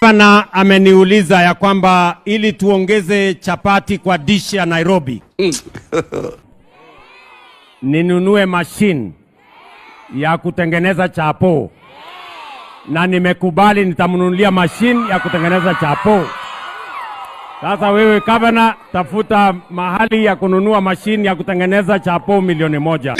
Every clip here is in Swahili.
Gavana ameniuliza ya kwamba ili tuongeze chapati kwa dish ya Nairobi ninunue machine ya kutengeneza chapo, na nimekubali nitamnunulia machine ya kutengeneza chapo. Sasa wewe gavana, tafuta mahali ya kununua machine ya kutengeneza chapo 1,000,000.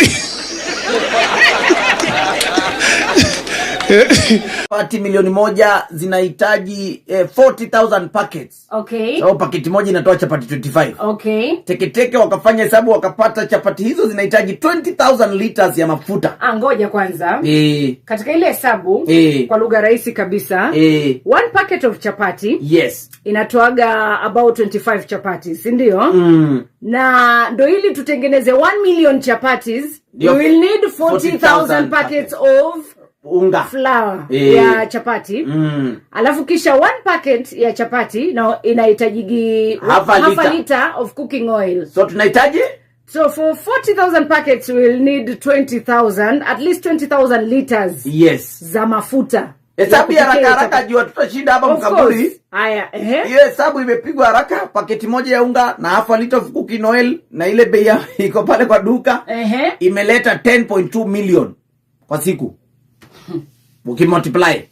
Chapati 1,000,000 zinahitaji 40,000 packets. Okay. So paketi moja inatoa chapati 25. Okay. Teke wakafanya hesabu wakapata chapati hizo zinahitaji 20,000 liters ya mafuta. Ngoja kwanza. Katika ile hesabu kwa lugha rahisi kabisa, one packet of chapati inatoaga about 25 chapatis, si ndio? Na ndo ili tutengeneze 1,000,000 chapatis, you will need 40,000 packets of unga flour ya chapati. Alafu kisha 1 packet ya chapati na inahitaji half a liter of cooking oil. So tunahitaji, so for 40,000 packets we will need 20,000, at least 20,000 liters za mafuta. Hesabu ya haraka jua tutashinda hapa mkaburi. Haya, hiyo hesabu imepigwa haraka. Paketi moja ya unga na half a liter of cooking oil na ile bei iko pale kwa duka imeleta 10.2 million kwa siku. Ukimultiply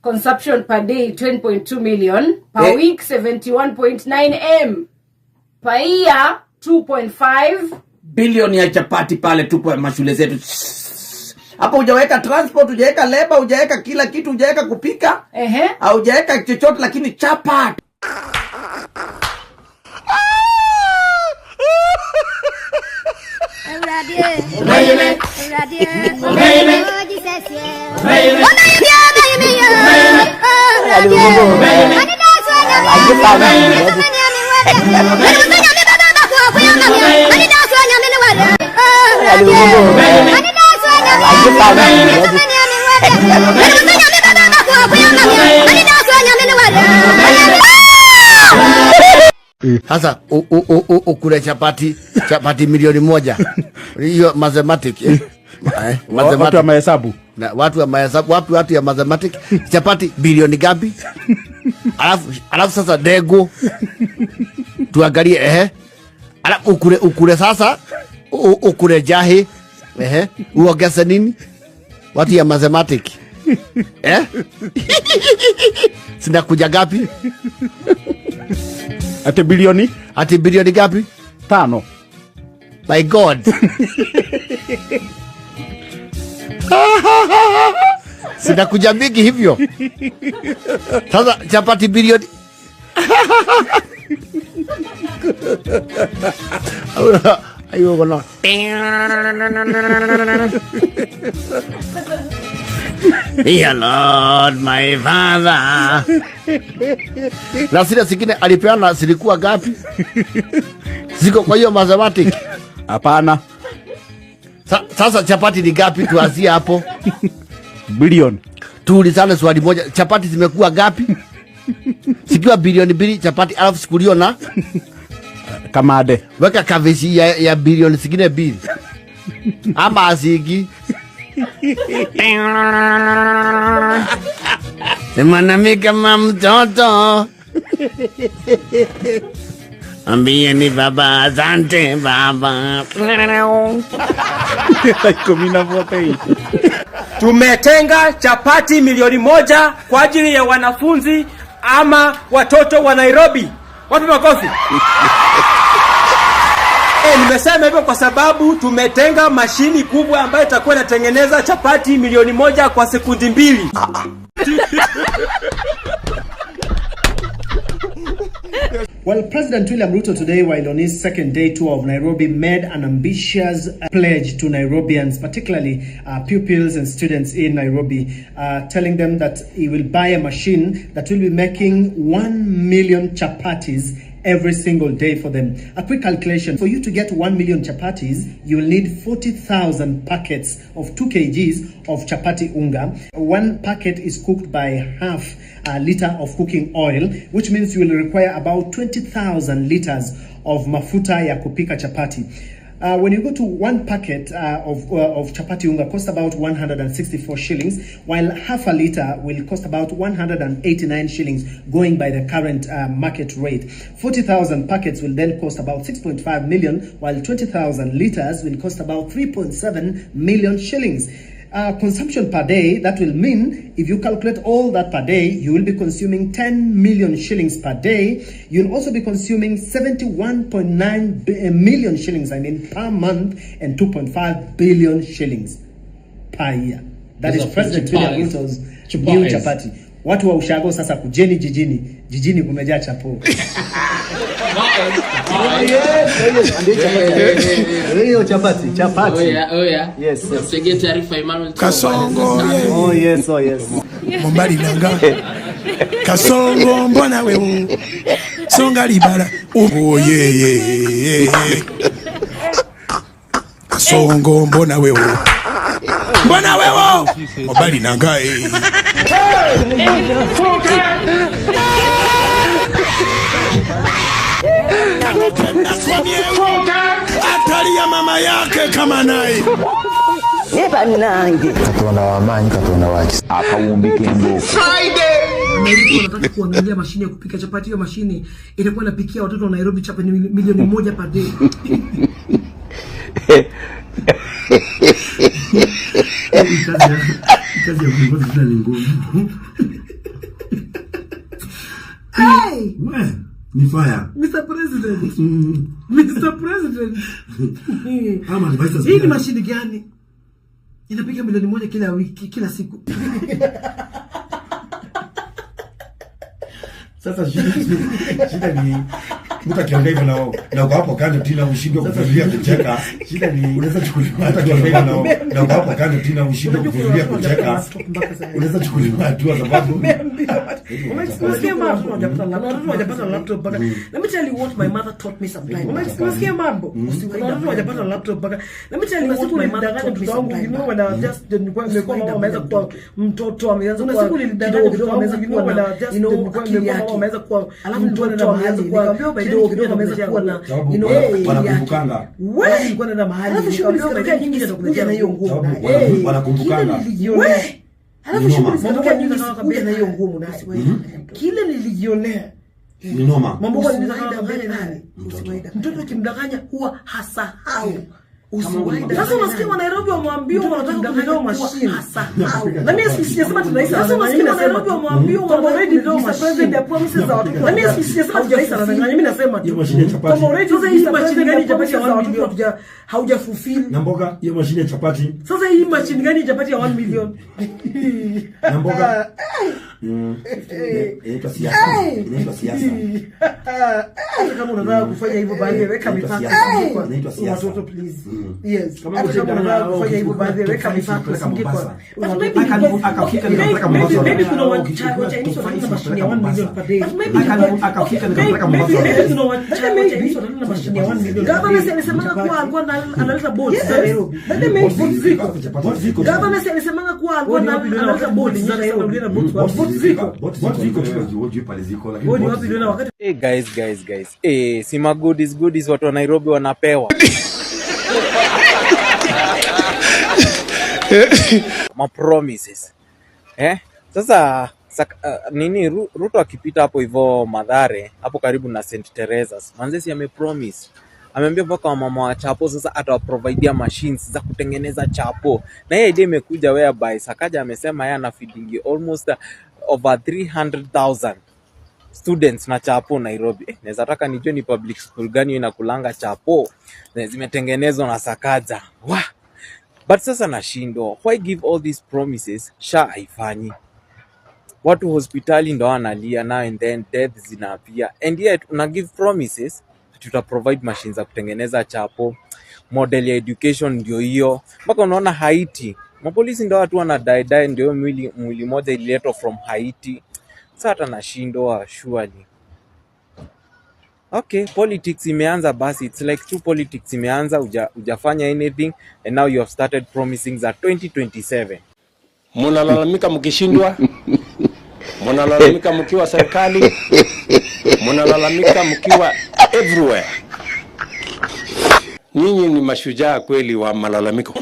consumption per day 10.2 million, per week 71.9 m, per year 2.5 billion ya chapati pale tu kwa mashule zetu. Hapo hujaweka transport, hujaweka labor, hujaweka kila kitu, hujaweka kupika, au hujaweka chochote, lakini chapati. Sasa ukule chapati 1,000,000. Hiyo mathematics watu wa mahesabu. Na watu wa mahesabu, watu ya mathematics, chapati bilioni gapi? Alafu sasa dego tuangalie alafu ukule sasa ukule jahe uongeze nini? Watu ya mathematics sina kuja gapi? Ati bilioni gapi? 5. My God. Sina kuja mingi hivyo. Sasa chapati bilioni. Ayo gono. Dear Lord, my Father. Na sile zingine alipeana zilikuwa gapi? Ziko kwa hiyo mathematics? Hapana. Sasa chapati ni gapi? Tuanzie hapo. Bilioni. Tuulizane swali moja. Chapati zimekuwa gapi? Sikiwa bilioni 2 chapati, alafu sikulio na kamade. Weka kavishi ya bilioni zingine 2. Ama azigi. Semanami kama mtoto. Ambie ni baba, asante baba. Tumetenga chapati 1,000,000 kwa ajili ya wanafunzi ama watoto wa Nairobi. Wapi makofi? Nimesema hivyo kwa sababu tumetenga mashini kubwa ambayo itakuwa inatengeneza chapati 1,000,000 kwa sekundi 2. Well, President William Ruto today, while on his second day tour of Nairobi, made an ambitious pledge to Nairobians, particularly pupils and students in Nairobi, telling them that he will buy a machine that will be making 1,000,000 chapatis every single day for them. A quick calculation: for you to get 1 million chapatis, you will need 40,000 packets of 2 kgs of chapati unga. One packet is cooked by half a liter of cooking oil, which means you will require about 20,000 liters of mafuta ya kupika chapati. When you go to one packet of chapati unga, cost about 164 shillings, while half a liter will cost about 189 shillings, going by the current market rate. 40,000 packets will then cost about 6.5 million, while 20,000 liters will cost about 3.7 million shillings. Consumption per day, that will mean if you calculate all that per day, you will be consuming 10 million shillings per day. You'll also be consuming 71.9 million shillings, per month, and 2.5 billion shillings per year. That is President William Ruto's new chapati. Watu wa ushago sasa kujeni jijini kumejaa chapo. Chapati. Oh yeah. Yes. Sege taarifa Emmanuel Kasongo. Oh yes. Mombali nanga. Kasongo mbona wewe. Songa libala. Oh yeah. Kasongo mbona wewe. Mombali nanga. Atali ya mama yake kama naye. Neba nange. Katonda wamanyi katonda waki. Akawumbike mboko. Friday. Nataka kuangalia mashine ya kupika chapati. Hiyo mashine itakuwa inapikia watoto wa Nairobi chapati milioni 1 per day. Kazi ya kuongoza ni ngumu. Hey! Ni fire. Mr. President. Mr. President. Hii ni mashine gani? Inapiga milioni 1 kila wiki, kila siku. Sasa shida ni mtu akiongea hivyo na uko hapo kando tena ushindwe kuvumilia kucheka. Shida ni unaweza chukuliwa hata akiongea na uko hapo kando tena ushindwe kuvumilia kucheka. Unaweza chukuliwa hatua sababu umesikia mambo hajapata laptop baka. Let me tell you what my mother taught me sometimes. Umesikia mambo watu hajapata laptop baka. Let me tell you what my mother taught me sometimes. You know when I just nimekuwa mama ameweza kuwa mtoto ameanza kuwa kidogo ameweza kuwa na just nimekuwa ameweza kuwa mtoto ameanza kuwa kidogo ameweza kuwa na wanakumbukanga. Wewe ulikuwa na mahali nikamwambia nyingi zitakuletea na hiyo nguo. Wanakumbukanga. Alafu shughuli zinakuwa nyingi zinakuja na hiyo ngumu na kile nilijionea ni noma. Mambo kwa nini nani? Mtoto akimdanganya huwa hasahau. Sasa unasikia wa Nairobi wamwambia wanataka kununua mashine. Na mimi sisema tunaisa. Sasa unasikia wa Nairobi wamwambia already know mashine ya promises za watu. Na mimi sisema tunaisa na mimi nasema tu. Kama already sasa hii mashine gani chapati ya 1 million hauja fulfill. Na mboga hiyo mashine ya chapati. Sasa hii mashine gani chapati ya 1 million? Na mboga inaitwa siasa. Kama unataka kufanya hivyo baadhi weka mipaka kwa watoto please. Yes. Kama unataka kufanya hivyo baadhi weka mipaka kwa. Akafika nikataka Mombasa. Maybe kuna Chinese wanataka mashine ya 1 million per day. Akafika nikataka Mombasa. Maybe kuna Chinese wanataka mashine ya 1 million. Government alisema kuwa alikuwa analeta boats za Nairobi. Boats ziko. Government alisema kuwa alikuwa analeta boats za Nairobi. Hey guys. Si goodies watu wa Nairobi wanapewa. Ma promises. Sasa Ruto akipita hapo hivyo Mathare, hapo karibu na St. Teresa's. Manzesi amepromise. Ameambia mpaka mama wa chapo sasa atawaprovidea machines za kutengeneza chapo. Na yeye idea imekuja whereby Sakaja amesema yeye ana feeding almost over 300,000 students na chapo Nairobi. Naweza taka nijue ni public school gani inakulanga chapo na zimetengenezwa na Sakaja. But sasa nashindwa. Why give all these promises? Haifanyi. Watu hospitali ndo wanalia now and then death zinapia. And yet una give promises tuta provide machines za kutengeneza chapo. Model ya education ndio hiyo. Mpaka unaona Haiti. Mapolisi ndio watu wanadai ndio mwili moja ililetwa from Haiti. Sasa hata nashindwa surely. Okay, politics imeanza basi. It's like two politics imeanza, hujafanya anything and now you have started promising that 2027. Mnalalamika mkishindwa, mnalalamika mkiwa serikali, mnalalamika mkiwa everywhere. Nyinyi ni mashujaa kweli wa malalamiko.